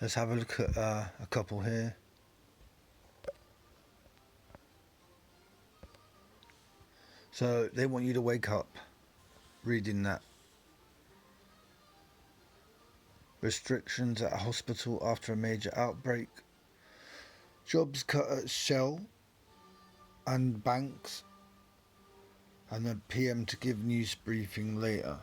Let's have a look at a couple here. So they want you to wake up reading that. Restrictions at a hospital after a major outbreak. Jobs cut at Shell and banks. And the PM to give news briefing later.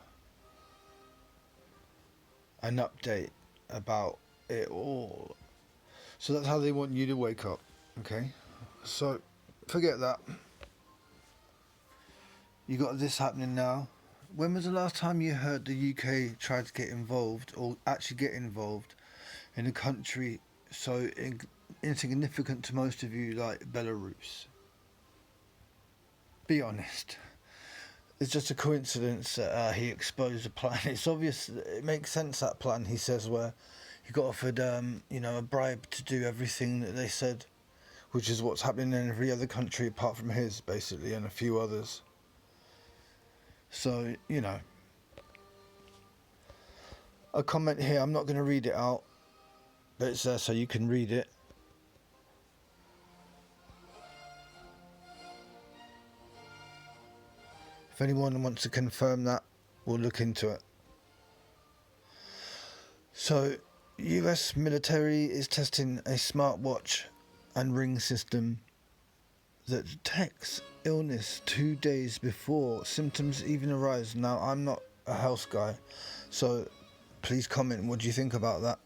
An update about it all. So that's how they want you to wake up. Okay? So forget that. You got this happening now. When was the last time you heard the UK tried to get involved, or actually get involved, in a country so insignificant to most of you like Belarus? Be honest. It's just a coincidence that he exposed a plan. It's obvious, it makes sense, that plan, he says, where he got offered a bribe to do everything that they said, which is what's happening in every other country apart from his, basically, and a few others. So, a comment here, I'm not going to read it out, but it's there so you can read it. If anyone wants to confirm that, we'll look into it. So, US military is testing a smartwatch and ring system that detects illness 2 days before symptoms even arise. Now, I'm not a health guy, so please comment what do you think about that.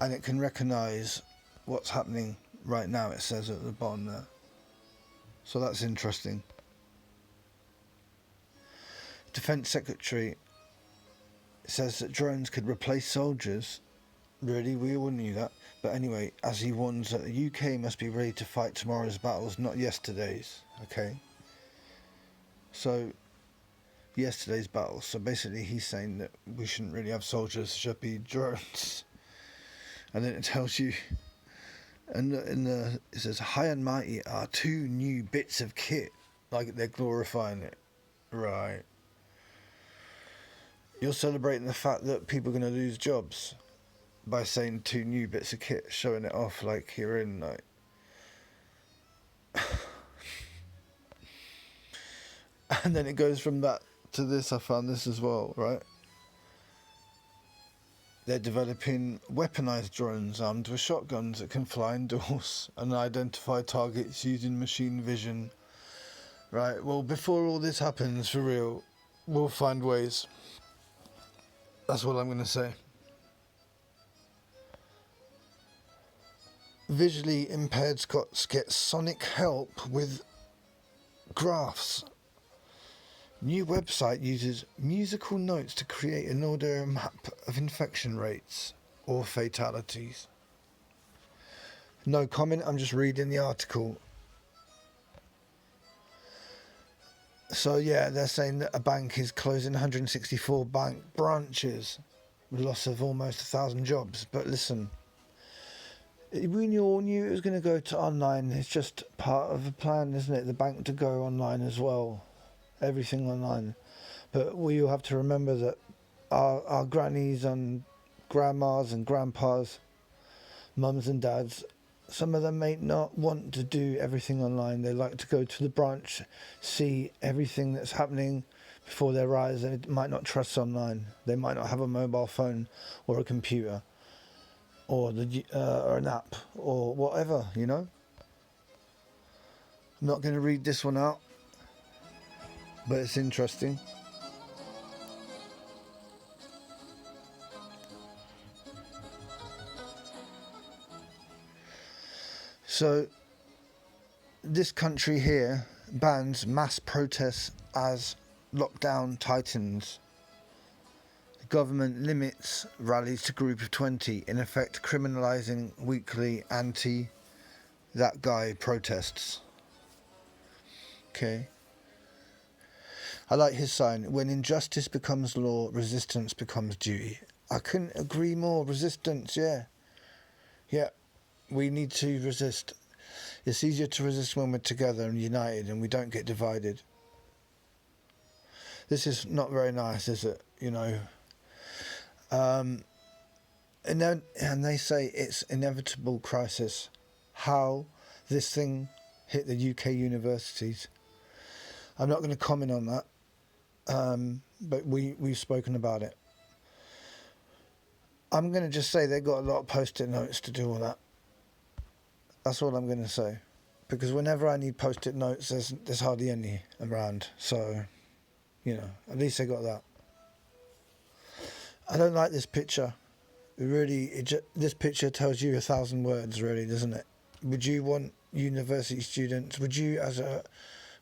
And it can recognise what's happening right now, it says at the bottom there. So that's interesting. Defence Secretary says that drones could replace soldiers. Really, we all knew that. But anyway, as he warns that the UK must be ready to fight tomorrow's battles, not yesterday's. Okay? So, yesterday's battles. So basically he's saying that we shouldn't really have soldiers, it should be drones. And then it tells you, it says, high and mighty are 2 new bits of kit. Like they're glorifying it. Right. You're celebrating the fact that people are going to lose jobs by saying 2 new bits of kit, showing it off like you're in, like... And then it goes from that to this. I found this as well, right? They're developing weaponized drones armed with shotguns that can fly indoors and identify targets using machine vision. Right, well, before all this happens, for real, we'll find ways. That's what I'm going to say. Visually impaired Scots get sonic help with graphs. New website uses musical notes to create an audio map of infection rates or fatalities. No comment, I'm just reading the article. So yeah, they're saying that a bank is closing 164 bank branches with loss of almost 1,000 jobs. But listen, we all knew it was going to go to online. It's just part of the plan, isn't it? The bank to go online as well. Everything online. But we all have to remember that our grannies and grandmas and grandpas, mums and dads, some of them may not want to do everything online. They like to go to the branch, see everything that's happening before their eyes, and it might not trust online. They might not have a mobile phone or a computer or an app or whatever, I'm not going to read this one out, but it's interesting. So, this country here bans mass protests as lockdown tightens. The government limits rallies to group of 20, in effect criminalising weekly anti-that guy protests. Okay. I like his sign. When injustice becomes law, resistance becomes duty. I couldn't agree more. Resistance, yeah. Yeah. We need to resist. It's easier to resist when we're together and united and we don't get divided. This is not very nice, is it? and they say it's inevitable crisis. How this thing hit the UK universities. I'm not going to comment on that, but we've spoken about it. I'm going to just say they got a lot of post-it notes to do all that. That's all I'm going to say. Because whenever I need post-it notes, there's hardly any around. So, at least they got that. I don't like this picture. This picture tells you 1,000 words, really, doesn't it? Would you want university students? Would you,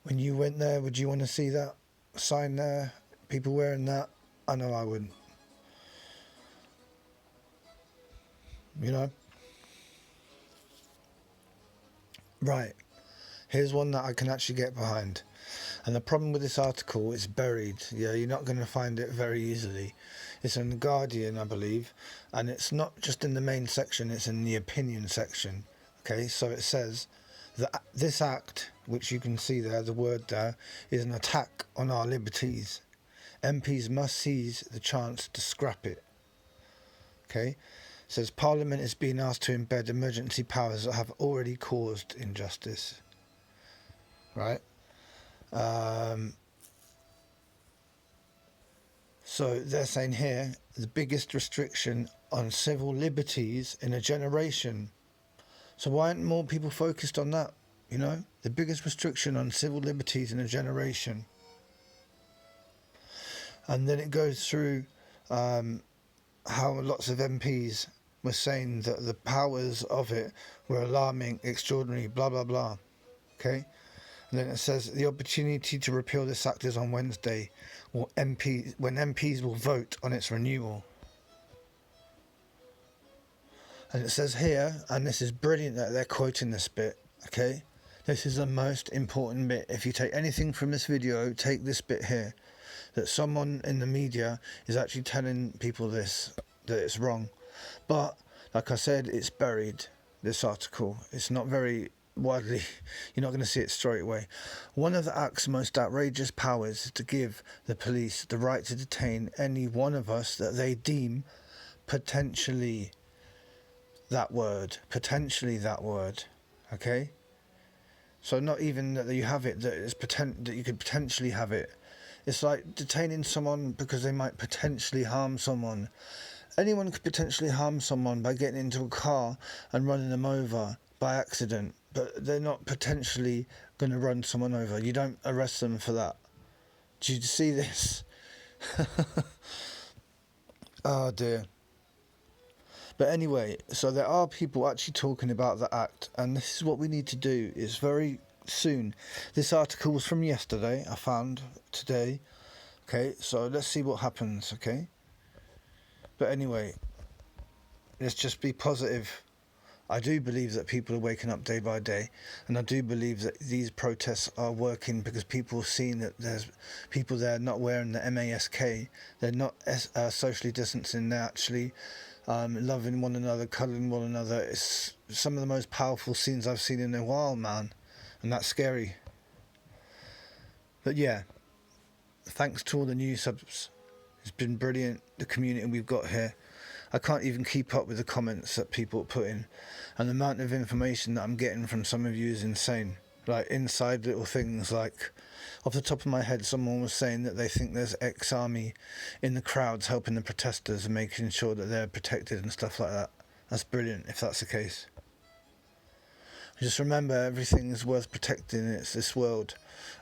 when you went there, would you want to see that sign there? People wearing that? I know I wouldn't. Right. Here's one that I can actually get behind. And the problem with this article, it's buried. Yeah, you're not going to find it very easily. It's in The Guardian, I believe. And it's not just in the main section, it's in the opinion section. Okay, so it says that this act, which you can see there, the word there, is an attack on our liberties. MPs must seize the chance to scrap it. Okay, it says Parliament is being asked to embed emergency powers that have already caused injustice. Right? So they're saying here, the biggest restriction on civil liberties in a generation. So why aren't more people focused on that? The biggest restriction on civil liberties in a generation. And then it goes through how lots of MPs were saying that the powers of it were alarming, extraordinary, blah, blah, blah. Okay? And then it says the opportunity to repeal this act is on Wednesday, when MPs will vote on its renewal. And it says here, and this is brilliant that they're quoting this bit, okay? This is the most important bit. If you take anything from this video, take this bit here. That someone in the media is actually telling people this, that it's wrong. But, like I said, it's buried, this article. It's not very widely, you're not going to see it straight away. One of the Act's most outrageous powers is to give the police the right to detain any one of us that they deem potentially that word, okay? So not even that you have it, that you could potentially have it. It's like detaining someone because they might potentially harm someone. Anyone could potentially harm someone by getting into a car and running them over by accident, but they're not potentially going to run someone over. You don't arrest them for that. Do you see this? Oh dear. But anyway, so there are people actually talking about the act, and this is what we need to do, is very soon. This article was from yesterday, I found today. Okay, so let's see what happens, okay? But anyway, let's just be positive. I do believe that people are waking up day by day, and I do believe that these protests are working because people are seeing that there's people there not wearing the mask, they're not socially distancing, they're actually loving one another, cuddling one another. It's some of the most powerful scenes I've seen in a while, man, and that's scary. But yeah, thanks to all the new subs. It's been brilliant, the community we've got here. I can't even keep up with the comments that people put in, and the amount of information that I'm getting from some of you is insane. Like inside little things, like off the top of my head, someone was saying that they think there's ex-army in the crowds helping the protesters and making sure that they're protected and stuff like that. That's brilliant if that's the case. Just remember, everything is worth protecting. It's this world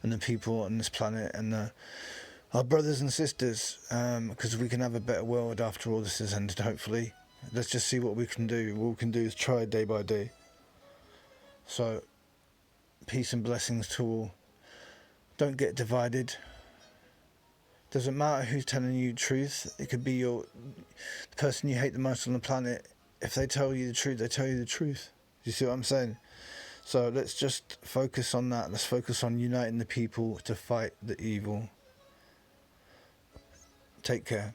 and the people on this planet and our brothers and sisters, because we can have a better world after all this is ended, hopefully. Let's just see what we can do. What we can do is try day by day. So, peace and blessings to all. Don't get divided. Doesn't matter who's telling you the truth. It could be the person you hate the most on the planet. If they tell you the truth, they tell you the truth. You see what I'm saying? So let's just focus on that. Let's focus on uniting the people to fight the evil. Take care.